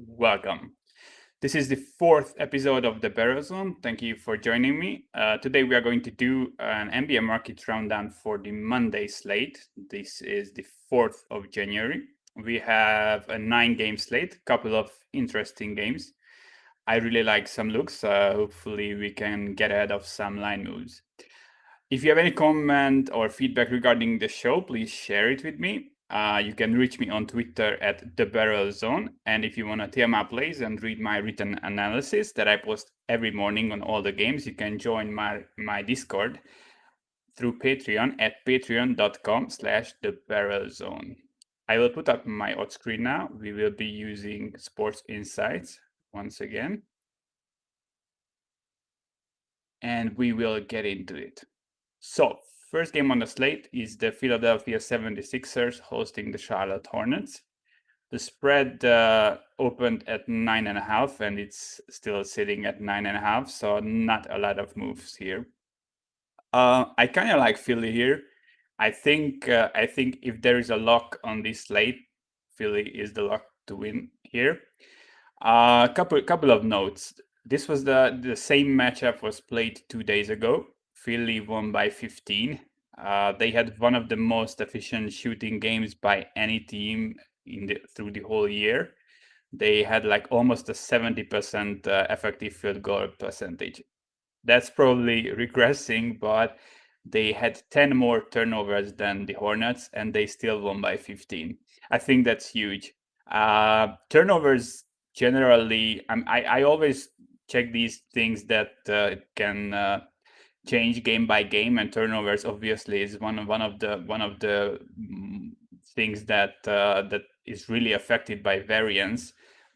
Welcome. This is the fourth episode of the bettors. Thank you for joining me. Today we are going to do an NBA market rundown for the Monday slate. This is the 4th of January. We have a 9-game slate, couple of interesting games. I really like some looks. Hopefully we can get ahead of some line moves. If you have any comment or feedback regarding the show, please share it with me. You can reach me on Twitter at @thebarrelzone. And if you want to tear my plays and read my written analysis that I post every morning on all the games, you can join my Discord through Patreon at patreon.com/thebarrelzone. I will put up my odds screen now. We will be using Sports Insights once again. And we will get into it. So, first game on the slate is the Philadelphia 76ers hosting the Charlotte Hornets. The spread opened at 9.5 and it's still sitting at 9.5, so not a lot of moves here. I kind of like Philly here. I think if there is a lock on this slate, Philly is the lock to win here. Couple of notes. This was the same matchup was played 2 days ago. Philly won by 15. They had one of the most efficient shooting games by any team through the whole year. They had like almost a 70% effective field goal percentage. That's probably regressing, but they had 10 more turnovers than the Hornets, and they still won by 15. I think that's huge. Turnovers generally, I always check these things that can change game by game, and turnovers obviously is one of the things that is really affected by variance.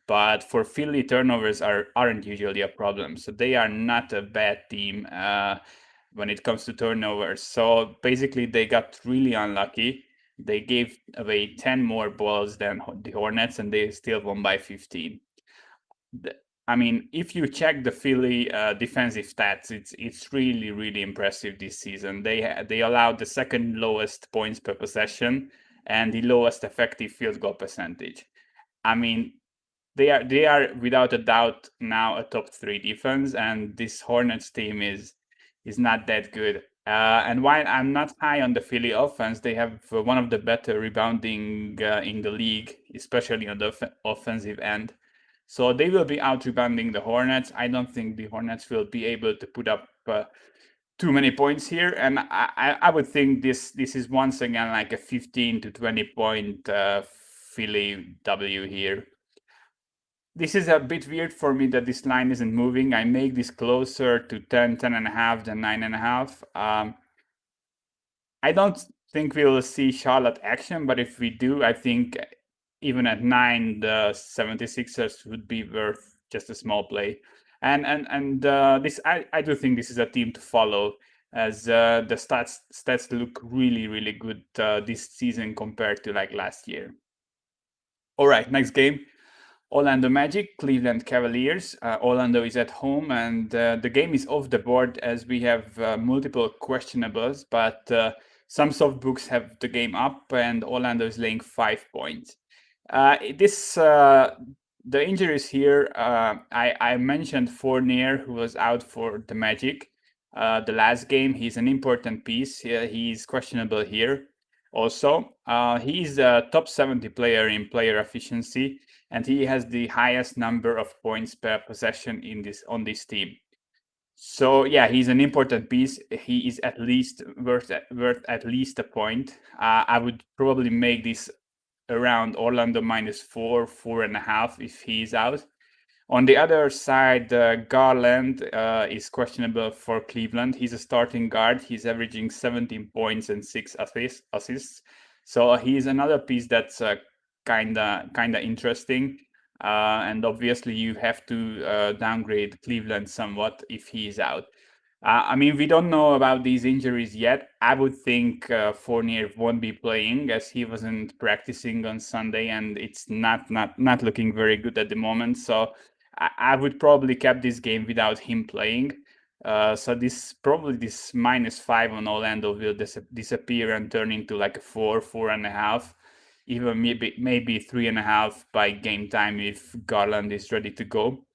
But for Philly, turnovers aren't usually a problem, so they are not a bad team when it comes to turnovers. So basically, they got really unlucky. They gave away 10 more balls than the Hornets, and they still won by 15. I mean, if you check the Philly defensive stats, it's really impressive this season. They allowed the second lowest points per possession and the lowest effective field goal percentage. I mean, they are without a doubt now a top 3 defense, and this Hornets team is not that good. And while I'm not high on the Philly offense, they have one of the better rebounding in the league, especially on the offensive end. So they will be out rebounding the Hornets. I don't think the Hornets will be able to put up too many points here, and I would think this is once again like a 15 to 20 point Philly W here. This is a bit weird for me that this line isn't moving. I make this closer to 10 and a half than 9.5. I don't think we will see Charlotte action, but if we do, I think even at 9, the 76ers would be worth just a small play. And this I do think this is a team to follow, as the stats look really good this season compared to like last year. All right, next game. Orlando Magic, Cleveland Cavaliers. Orlando is at home, and the game is off the board as we have multiple questionables, but some soft books have the game up, and Orlando is laying 5 points. The injuries here, I mentioned Fournier, who was out for the Magic the last game. He's an important piece. He's questionable here. Also, he's a top 70 player in player efficiency, and he has the highest number of points per possession on this team. So yeah, he's an important piece. He is at least worth at least a point. I would probably make this around Orlando -4, 4.5 if he's out. On the other side, Garland is questionable for Cleveland. He's a starting guard. He's averaging 17 points and 6 assists. So he's another piece that's kinda interesting. And obviously, you have to downgrade Cleveland somewhat if he's out. I mean, we don't know about these injuries yet. I would think Fournier won't be playing, as he wasn't practicing on Sunday, and it's not looking very good at the moment. So I would probably cap this game without him playing. So this -5 on Orlando will disappear and turn into like a 4.5. even maybe 3.5 by game time if Garland is ready to go.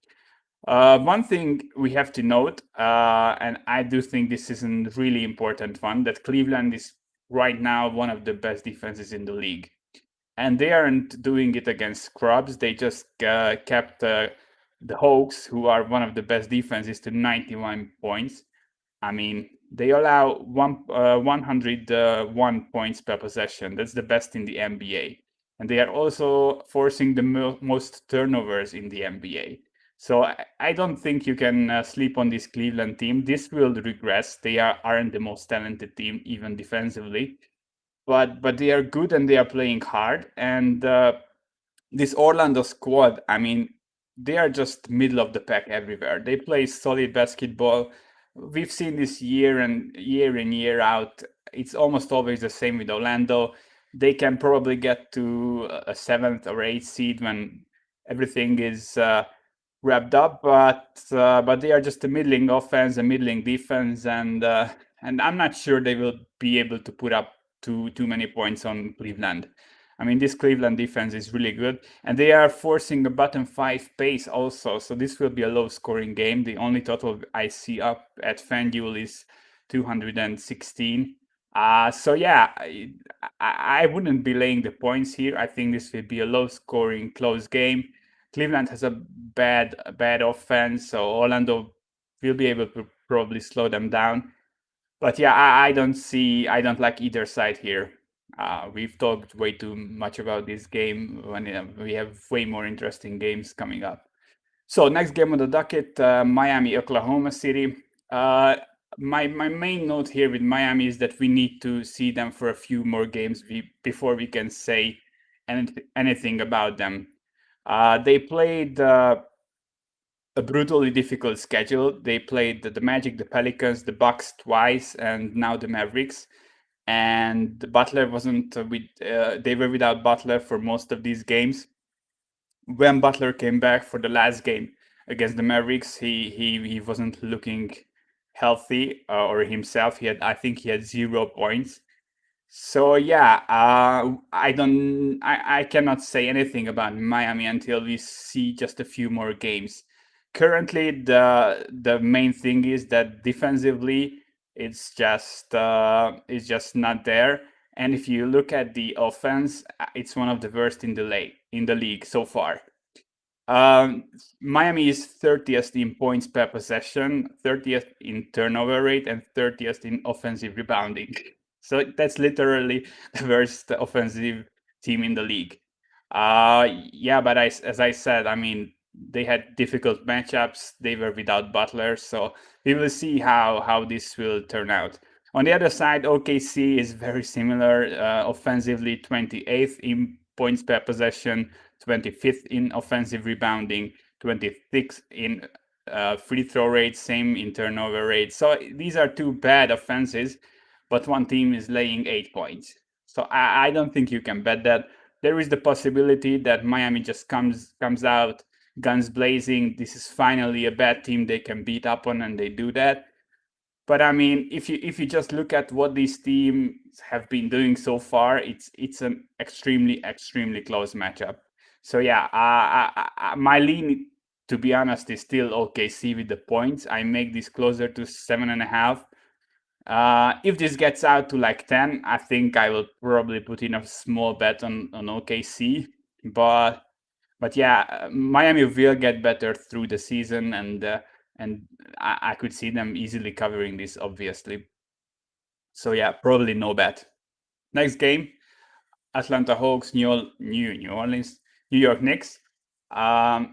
One thing we have to note, and I do think this is a really important one, that Cleveland is right now one of the best defenses in the league. And they aren't doing it against scrubs. They just kept the Hawks, who are one of the best defenses, to 91 points. I mean, they allow 101 points per possession. That's the best in the NBA. And they are also forcing the most turnovers in the NBA. So I don't think you can sleep on this Cleveland team. This will regress. They aren't the most talented team, even defensively. But they are good and they are playing hard. And this Orlando squad, I mean, they are just middle of the pack everywhere. They play solid basketball. We've seen this year in year out. It's almost always the same with Orlando. They can probably get to a 7th or 8th seed when everything is wrapped up, but they are just a middling offense, a middling defense, and I'm not sure they will be able to put up too many points on Cleveland. I mean, this Cleveland defense is really good, and they are forcing a bottom 5 pace also. So this will be a low-scoring game. The only total I see up at FanDuel is 216. So yeah, I wouldn't be laying the points here. I think this will be a low-scoring, close game. Cleveland has a bad offense, so Orlando will be able to probably slow them down. But yeah, I don't like either side here. We've talked way too much about this game when we have way more interesting games coming up. So next game on the docket, Miami, Oklahoma City. My main note here with Miami is that we need to see them for a few more games before we can say anything about them. They played a brutally difficult schedule. They played the Magic, the Pelicans, the Bucks twice, and now the Mavericks. And the Butler wasn't they were without Butler for most of these games. When Butler came back for the last game against the Mavericks, he wasn't looking healthy or himself. I think he had 0 points. So yeah, I cannot say anything about Miami until we see just a few more games. Currently, the main thing is that defensively, it's just not there. And if you look at the offense, it's one of the worst in the league so far. Miami is 30th in points per possession, 30th in turnover rate, and 30th in offensive rebounding. So that's literally the worst offensive team in the league. Yeah, but as I said, I mean, they had difficult matchups. They were without Butler, so we will see how this will turn out. On the other side, OKC is very similar. Offensively, 28th in points per possession, 25th in offensive rebounding, 26th in free throw rate, same in turnover rate. So these are two bad offenses, but one team is laying 8 points. So I don't think you can bet that. There is the possibility that Miami just comes out guns blazing. This is finally a bad team they can beat up on, and they do that. But I mean, if you just look at what these teams have been doing so far, it's an extremely close matchup. So yeah, my lean, to be honest, is still OKC with the points. I make this closer to 7.5. If this gets out to like 10, I think I will probably put in a small bet on OKC. But yeah, Miami will get better through the season, and I could see them easily covering this, obviously. So yeah, probably no bet. Next game, Atlanta Hawks, New Orleans, New York Knicks. I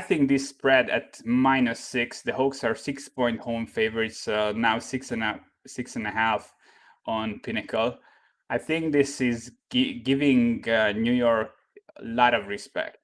think this spread at -6. The Hawks are 6-point home favorites, now 6.5 on Pinnacle. I think this is giving New York a lot of respect,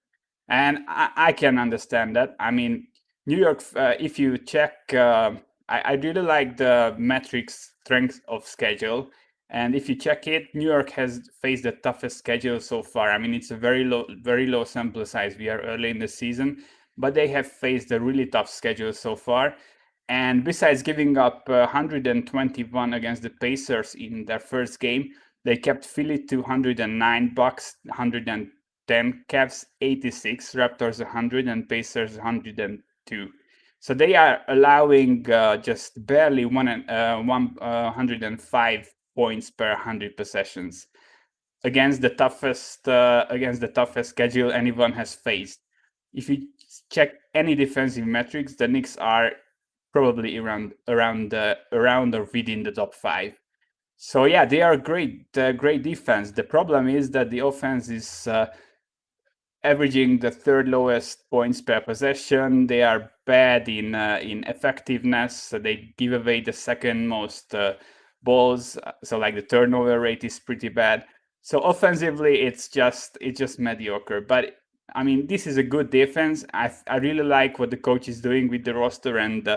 and I can understand that. I mean, New York, if you check, I really like the metrics strength of schedule. And if you check it, New York has faced the toughest schedule so far. I mean, it's a very low sample size. We are early in the season, but they have faced a really tough schedule so far. And besides giving up 121 against the Pacers in their first game, They kept Philly to 109, Bucks 110, Cavs 86, Raptors 100, and Pacers 102. So they are allowing just barely 105 points per 100 possessions against the toughest schedule anyone has faced. If you check any defensive metrics, the Knicks are probably around or within the top 5. So yeah, they are great defense. The problem is that the offense is averaging the third lowest points per possession. They are bad in effectiveness. So they give away the second most balls. So like the turnover rate is pretty bad. So offensively, it's just mediocre. But I mean, this is a good defense. I really like what the coach is doing with the roster, and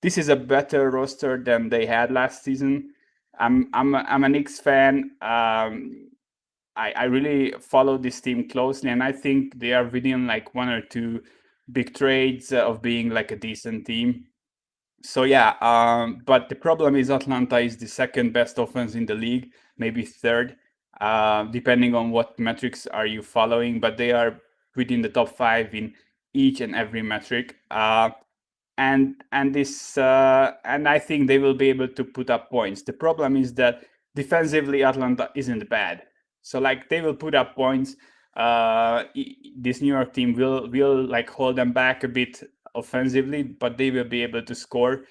this is a better roster than they had last season. I'm a Knicks fan. I really follow this team closely, and I think they are within like one or two big trades of being like a decent team. So yeah, but the problem is Atlanta is the second best offense in the league, maybe third, depending on what metrics are you following. But they are within the top 5 in each and every metric. And I think they will be able to put up points. The problem is that defensively Atlanta isn't bad, so like they will put up points. This New York team will like hold them back a bit offensively, but they will be able to score.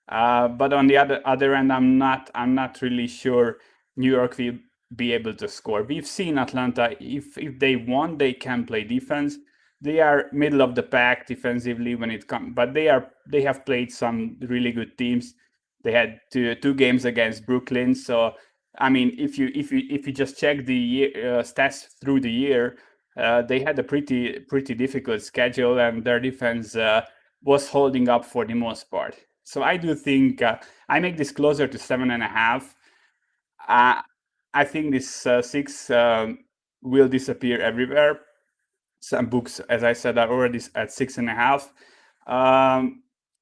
But on the other end, I'm not really sure New York will be able to score. We've seen Atlanta, if they want, they can play defense. They are middle of the pack defensively when it comes, but they have played some really good teams. They had two games against Brooklyn. So I mean, if you just check the stats through the year, they had a pretty difficult schedule, and their defense was holding up for the most part. So I do think I make this closer to 7.5. I think this 6 will disappear everywhere. Some books, as I said, are already at 6.5.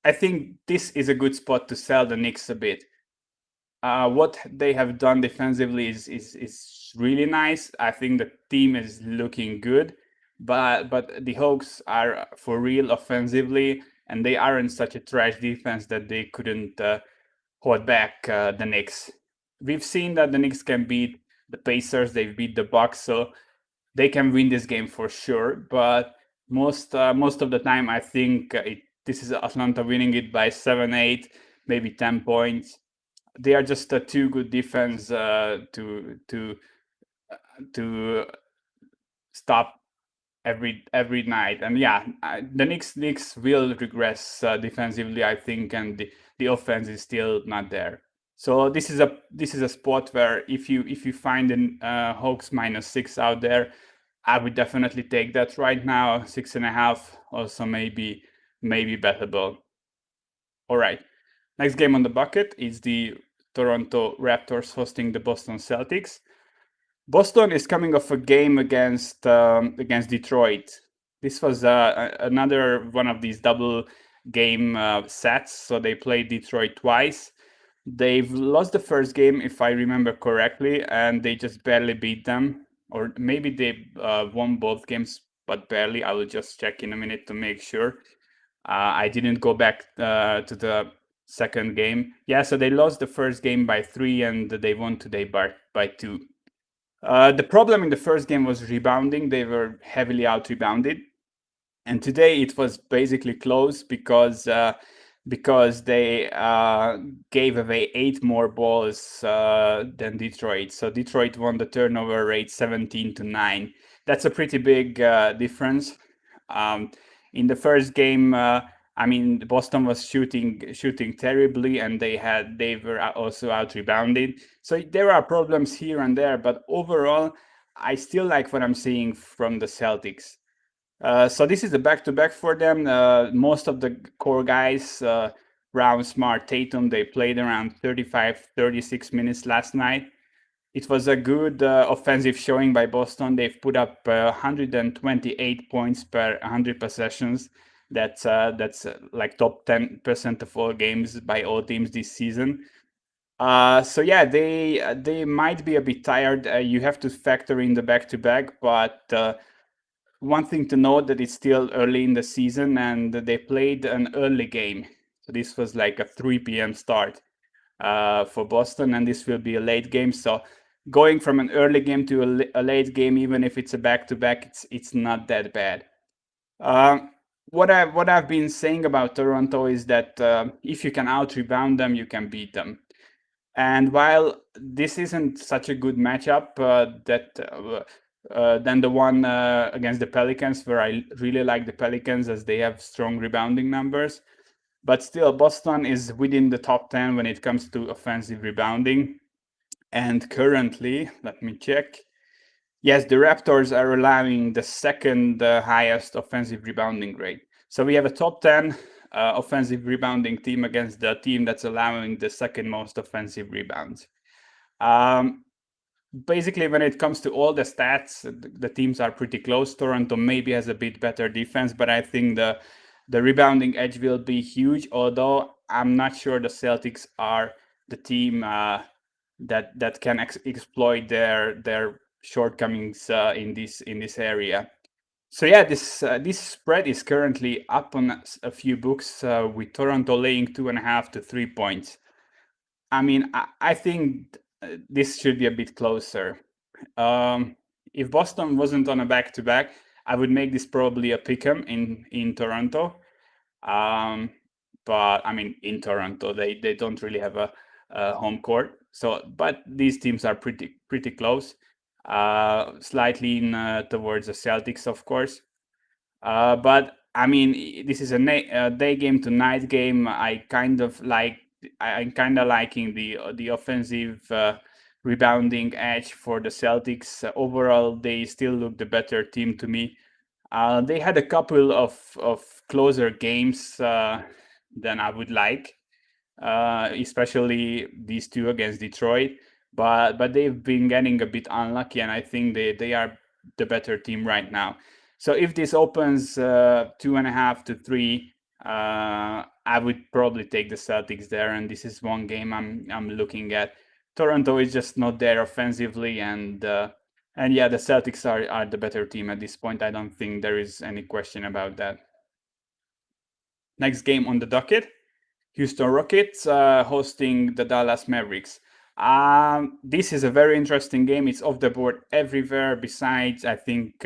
I think this is a good spot to sell the Knicks a bit. What they have done defensively is really nice. I think the team is looking good, but the Hawks are for real offensively, and they aren't such a trash defense that they couldn't hold back the Knicks. We've seen that the Knicks can beat the Pacers. They've beat the Bucks, so they can win this game for sure. But most of the time, I think this is Atlanta winning it by 7, 8, maybe 10 points. They are just a too good defense to stop every night. And yeah, the Knicks will regress defensively, I think, and the offense is still not there. So this is a spot where if you find an Hawks -6 out there, I would definitely take that right now. 6.5 also maybe bettable. All right. Next game on the bucket is the Toronto Raptors hosting the Boston Celtics. Boston is coming off a game against Detroit. This was another one of these double game sets. So they played Detroit twice. They've lost the first game, if I remember correctly, and they just barely beat them. Or maybe they won both games, but barely. I will just check in a minute to make sure. I didn't go back to the second game. Yeah, so they lost the first game by 3, and they won today by 2. The problem in the first game was rebounding. They were heavily out-rebounded. And today it was basically close because they gave away 8 more balls than Detroit. So Detroit won the turnover rate 17-9. That's a pretty big difference. In the first game, I mean, Boston was shooting terribly, and they were also out rebounded. So there are problems here and there, but overall, I still like what I'm seeing from the Celtics. So this is a back-to-back for them. Most of the core guys, Brown, Smart, Tatum, they played around 35, 36 minutes last night. It was a good offensive showing by Boston. They've put up 128 points per 100 possessions. That's like top 10% of all games by all teams this season. So yeah, they might be a bit tired. You have to factor in the back-to-back, but one thing to note that it's still early in the season and they played an early game. So this was like a 3 p.m. start for Boston, and this will be a late game. So going from an early game to a late game, even if it's a back-to-back, it's not that bad. What I've been saying about Toronto is that if you can out rebound them, you can beat them. And while this isn't such a good matchup, than the one against the Pelicans, where I really like the Pelicans as they have strong rebounding numbers, but still Boston is within the top 10 when it comes to offensive rebounding. And currently, let me check. Yes, the Raptors are allowing the second highest offensive rebounding rate. So we have a top 10 offensive rebounding team against the team that's allowing the second most offensive rebounds. Basically, when it comes to all the stats, the teams are pretty close. Toronto maybe has a bit better defense, but I think the rebounding edge will be huge. Although I'm not sure the Celtics are the team that can exploit their shortcomings in this area. So yeah, this spread is currently up on a few books with Toronto laying 2.5 to 3 points. I mean, I think this should be a bit closer. If Boston wasn't on a back-to-back, I would make this probably a pick'em in Toronto. But I mean, in Toronto, they don't really have a home court. So, but these teams are pretty close. Slightly in towards the Celtics, of course. But I mean, this is a day game to night game. I'm kind of liking the offensive rebounding edge for the Celtics. Overall, they still look the better team to me. They had a couple of closer games than I would like, especially these two against Detroit. But they've been getting a bit unlucky, and I think they are the better team right now. So if this opens 2.5 to 3, I would probably take the Celtics there, and this is one game I'm looking at. Toronto is just not there offensively, and yeah, the Celtics are the better team at this point. I don't think there is any question about that. Next game on the docket, Houston Rockets hosting the Dallas Mavericks. This is a very interesting game. It's off the board everywhere. Besides, I think,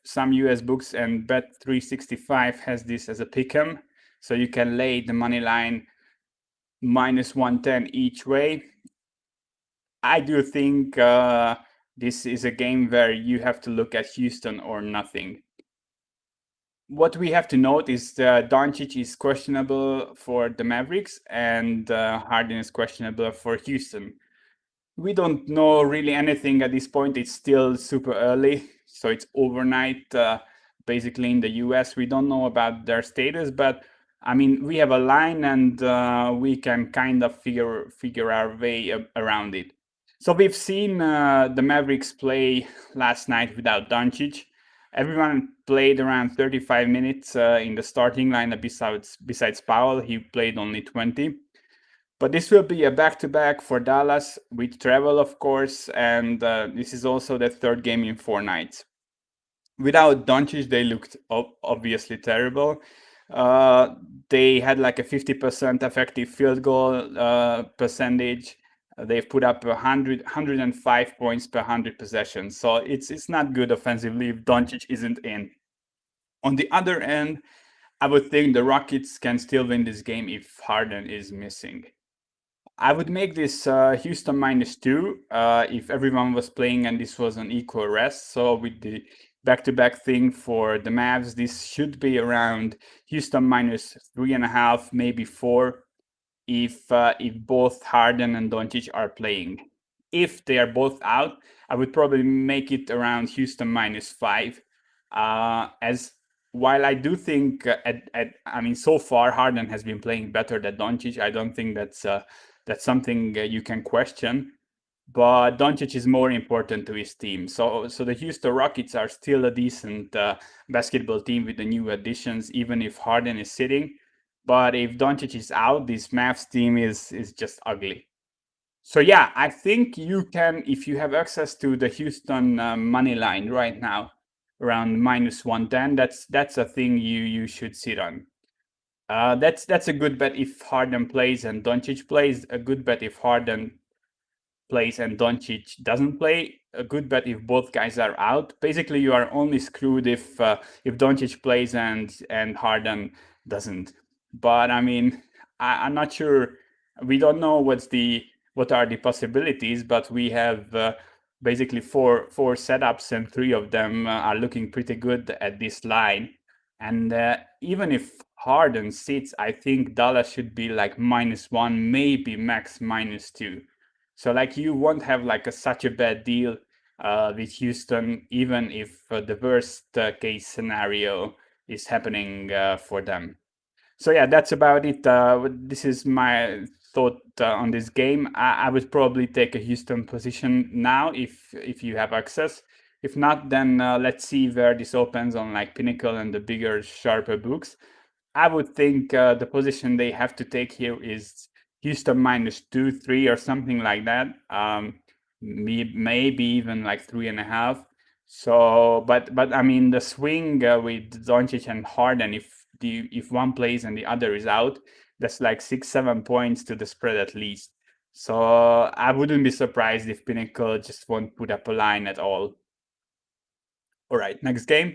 some US books and Bet365 has this as a pick'em, so you can lay the money line -110 each way. I do think this is a game where you have to look at Houston or nothing. What we have to note is Doncic is questionable for the Mavericks and Harden is questionable for Houston. We don't know really anything at this point. It's still super early, so it's overnight basically in the US. We don't know about their status, but I mean, we have a line and we can kind of figure our way around it. So we've seen the Mavericks play last night without Doncic. Everyone played around 35 minutes in the starting lineup besides Powell. He played only 20. But this will be a back-to-back for Dallas with travel, of course, and this is also the third game in 4 nights. Without Doncic, they looked obviously terrible. They had like a 50% effective field goal percentage. They've put up 105 points per 100 possessions. So it's not good offensively if Doncic isn't in. On the other end, I would think the Rockets can still win this game if Harden is missing. I would make this Houston -2 if everyone was playing and this was an equal rest. So with the back-to-back thing for the Mavs, this should be around Houston -3.5, maybe 4, if both Harden and Doncic are playing. If they are both out, I would probably make it around Houston -5. As while I do think I mean, so far Harden has been playing better than Doncic. I don't think that's something you can question. But Doncic is more important to his team. So the Houston Rockets are still a decent basketball team with the new additions, even if Harden is sitting. But if Doncic is out, this Mavs team is just ugly. So yeah, I think you can, if you have access to the Houston money line right now, around -110. That's a thing you should sit on. That's a good bet if Harden plays and Doncic plays. A good bet if Harden plays and Doncic doesn't play. A good bet if both guys are out. Basically, you are only screwed if Doncic plays and Harden doesn't. But I mean, I'm not sure. We don't know what are the possibilities, but we have basically four setups, and three of them are looking pretty good at this line. And even if Harden sits, I think Dallas should be like -1, maybe max -2. So like you won't have like such a bad deal with Houston, even if the worst case scenario is happening for them. So yeah, that's about it. This is my thought on this game. I would probably take a Houston position now if you have access. If not, then let's see where this opens on like Pinnacle and the bigger, sharper books. I would think the position they have to take here is Houston -2, 3, or something like that. Maybe even like 3.5. So, but I mean the swing with Doncic and Harden, if one plays and the other is out, that's like 6-7 points to the spread at least. So I wouldn't be surprised if Pinnacle just won't put up a line at all. All right, next game,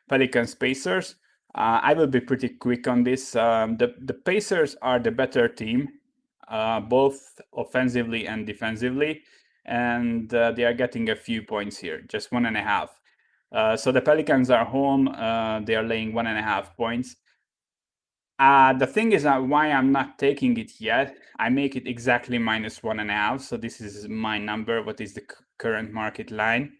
Pelicans Pacers. I will be pretty quick on this. The Pacers are the better team, both offensively and defensively, and they are getting a few points here, just 1.5. So the Pelicans are home. They are laying 1.5 points. The thing is why I'm not taking it yet. I make it exactly -1.5. So this is my number. What is the current market line?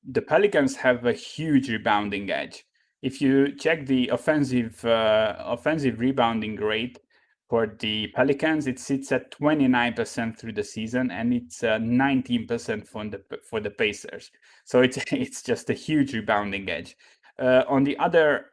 The Pelicans have a huge rebounding edge. If you check the offensive rebounding rate for the Pelicans, it sits at 29% through the season, and it's 19% for the Pacers. So it's it's just a huge rebounding edge. On the other,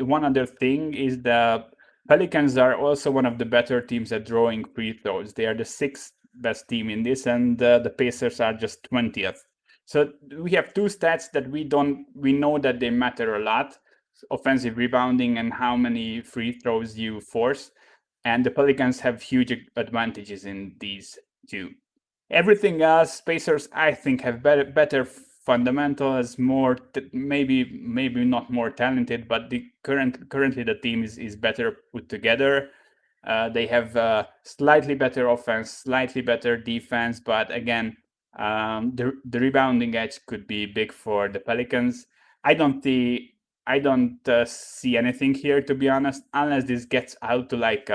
one other thing is the Pelicans are also one of the better teams at drawing free throws. They are the sixth best team in this, and the Pacers are just 20th. So we have two stats that we know that they matter a lot: offensive rebounding and how many free throws you force. And the Pelicans have huge advantages in these two. Everything else, Pacers, I think, have better fundamentals, more maybe not more talented, but the currently the team is better put together. They have slightly better offense, slightly better defense, but again, the rebounding edge could be big for the Pelicans. I don't see anything here, to be honest, unless this gets out to like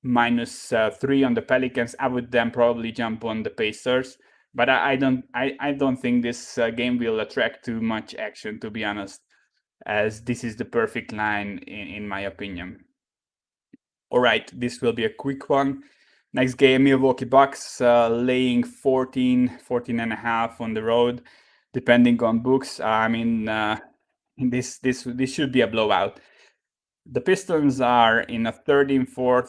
-3 on the Pelicans. I would then probably jump on the Pacers, but I don't think this game will attract too much action, to be honest, as this is the perfect line in my opinion. All right, this will be a quick one. Next game, Milwaukee Bucks laying 14.5 on the road, depending on books. I mean, this should be a blowout. The Pistons are in a 13-4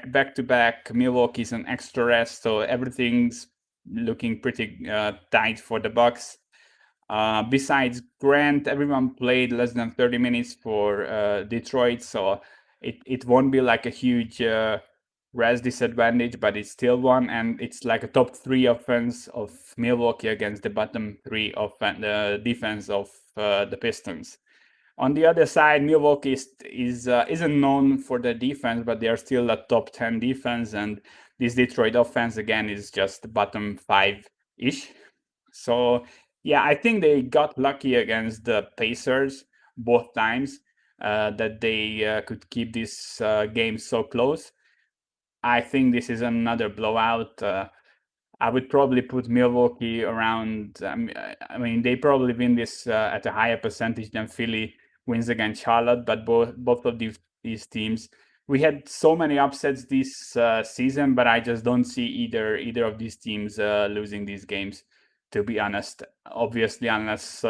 back-to-back. Milwaukee's an extra rest, so everything's looking pretty tight for the Bucks. Besides Grant, everyone played less than 30 minutes for Detroit, so it won't be like a huge rest disadvantage, but it's still one, and it's like a top 3 offense of Milwaukee against the bottom 3 of the defense of the Pistons. On the other side, Milwaukee isn't known for their defense, but they are still a top 10 defense, and this Detroit offense again is just bottom 5-ish. So yeah, I think they got lucky against the Pacers both times, that they could keep this game so close. I think this is another blowout. I would probably put Milwaukee around. I mean, they probably win this at a higher percentage than Philly wins against Charlotte. But both of these teams, we had so many upsets this season, but I just don't see either of these teams losing these games, to be honest. Obviously, unless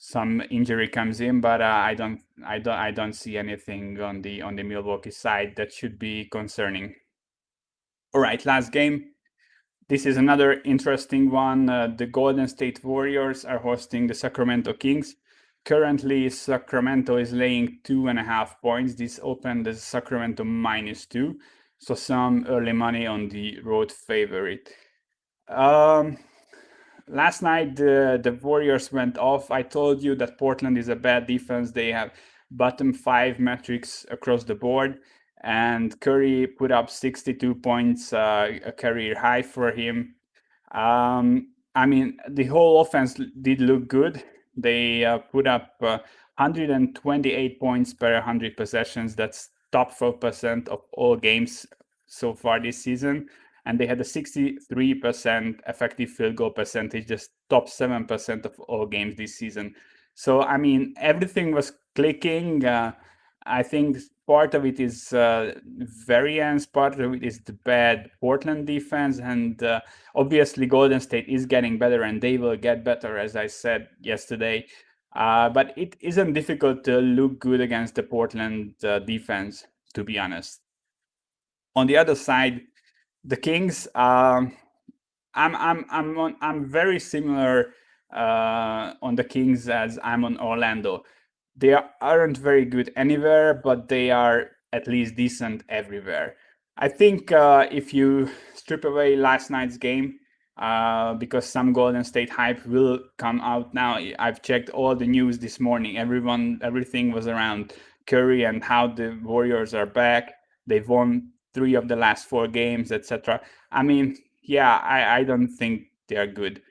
some injury comes in, but I don't see anything on the Milwaukee side that should be concerning. All right, last game. This is another interesting one. The Golden State Warriors are hosting the Sacramento Kings. Currently, Sacramento is laying 2.5 points. This opened as Sacramento -2, so some early money on the road favorite. Last night, the Warriors went off. I told you that Portland is a bad defense. They have bottom 5 metrics across the board. And Curry put up 62 points, a career high for him. I mean, the whole offense did look good. They put up 128 points per 100 possessions. That's top 4% of all games so far this season. And they had a 63% effective field goal percentage, just top 7% of all games this season. So, I mean, everything was clicking. I think part of it is variance, part of it is the bad Portland defense, and obviously Golden State is getting better, and they will get better, as I said yesterday. But it isn't difficult to look good against the Portland defense, to be honest. On the other side, the Kings, I'm very similar on the Kings as I'm on Orlando. They aren't very good anywhere, but they are at least decent everywhere. I think if you strip away last night's game, because some Golden State hype will come out now. I've checked all the news this morning. Everything was around Curry and how the Warriors are back. They've won 3 of the last 4 games, etc. I mean, yeah, I don't think they are good.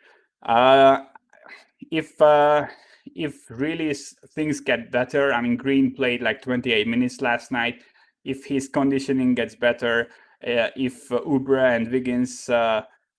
If really things get better, I mean, Green played like 28 minutes last night. If his conditioning gets better, if Oubre and Wiggins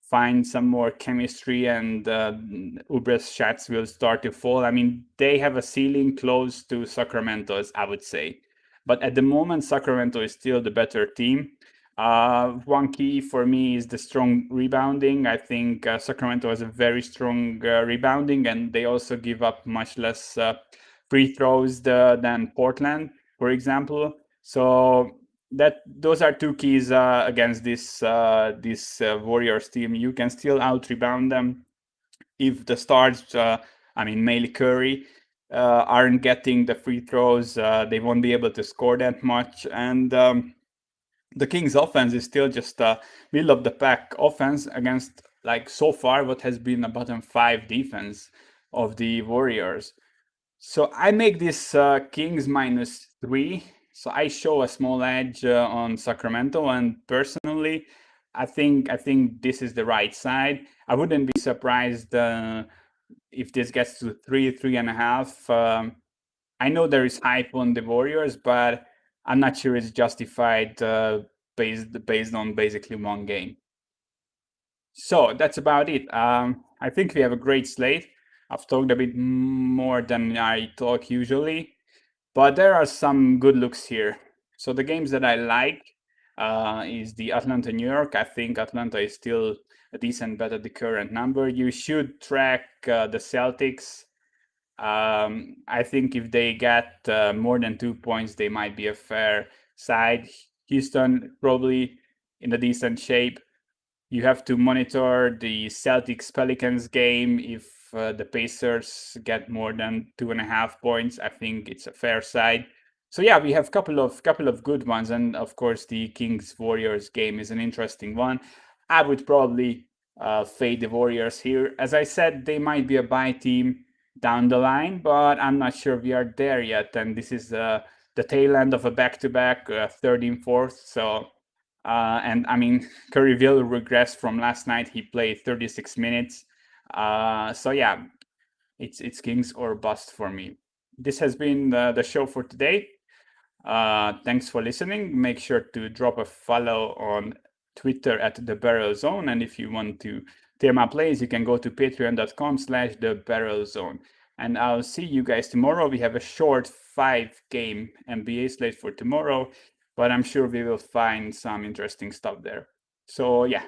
find some more chemistry and Oubre's shots will start to fall, I mean, they have a ceiling close to Sacramento's, I would say. But at the moment, Sacramento is still the better team. One key for me is the strong rebounding. I think Sacramento has a very strong rebounding, and they also give up much less free throws than Portland, for example. So those are 2 keys against this Warriors team. You can still out rebound them if the stars, I mean, mainly Curry, aren't getting the free throws. They won't be able to score that much, and the Kings offense is still just a middle of the pack offense against, like, so far what has been a bottom 5 defense of the Warriors. So I make this Kings -3. So I show a small edge on Sacramento, and personally, I think this is the right side. I wouldn't be surprised if this gets to 3.5. I know there is hype on the Warriors, but I'm not sure it's justified based on basically 1 game. So that's about it. I think we have a great slate. I've talked a bit more than I talk usually, but there are some good looks here. So the games that I like is the Atlanta-New York. I think Atlanta is still a decent bet at the current number. You should track the Celtics. I think if they get more than 2 points, they might be a fair side. Houston probably in a decent shape. You have to monitor the Celtics-Pelicans game. If the Pacers get more than 2.5 points, I think it's a fair side. So yeah, we have a couple of good ones, and of course the Kings-Warriors game is an interesting one. I would probably fade the Warriors here. As I said, they might be a buy team down the line, but I'm not sure we are there yet. And this is the tail end of a back-to-back, 3rd and 4th. So, and I mean, Curry will regress from last night. He played 36 minutes. So yeah, it's Kings or bust for me. This has been the show for today. Thanks for listening. Make sure to drop a follow on Twitter at The Barrel Zone. And if you want to tear my plays, you can go to patreon.com/The Barrel Zone. And I'll see you guys tomorrow. We have a short 5-game NBA slate for tomorrow, but I'm sure we will find some interesting stuff there. So yeah,